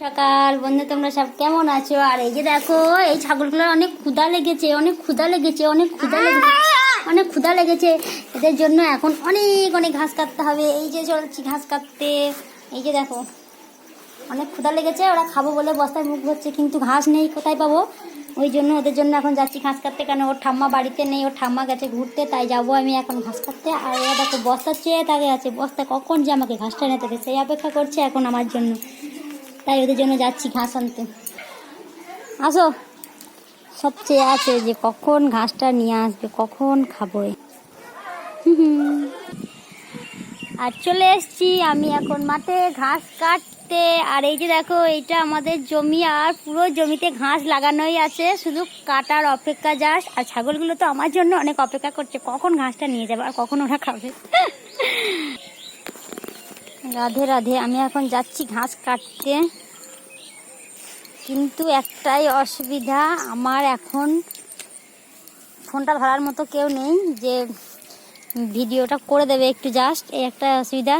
সকাল বন্ধু, তোমরা সব কেমন আছো? আর এই যে দেখো, এই ছাগলগুলোর অনেক ক্ষুধা লেগেছে, অনেক ক্ষুধা লেগেছে। এদের জন্য এখন অনেক অনেক ঘাস কাটতে হবে। এই যে চলছি ঘাস কাটতে। এই যে দেখো, অনেক ক্ষুধা লেগেছে। ওরা খাবো বলে বস্তায় মুখ ভরছে, কিন্তু ঘাস নেই, কোথায় পাবো? ওই জন্য ওদের জন্য এখন যাচ্ছি ঘাস কাটতে। কেন, ওর ঠাম্মা বাড়িতে নেই, ওর ঠাম্মা গেছে ঘুরতে, তাই যাবো আমি এখন ঘাস কাটতে। আর এরা দেখো বস্তা চেয়ে তাকে আছে, বস্তা কখন যে আমাকে ঘাসটা এনে দেবে সেই অপেক্ষা করছে এখন আমার জন্য। তাই ওদের জন্য যাচ্ছি ঘাস আনতে। আসো, সব চেয়ে আছে যে কখন ঘাসটা নিয়ে আসবে, কখন খাবো। আর চলে এসছি আমি এখন মাঠে ঘাস কাটতে। আর এই যে দেখো, এইটা আমাদের জমি, আর পুরো জমিতে ঘাস লাগানোই আছে, শুধু কাটার অপেক্ষা জাস্ট। আর ছাগলগুলো তো আমার জন্য অনেক অপেক্ষা করছে, কখন ঘাসটা নিয়ে যাবে আর কখন ওরা খাবে। রাধে রাধে, আমি এখন যাচ্ছি ঘাস কাটতে। কিন্তু একটাই অসুবিধা, আমার এখন ফোনটা ধরার মতো কেউ নেই যে ভিডিওটা করে দেবে একটু, জাস্ট এই একটা অসুবিধা।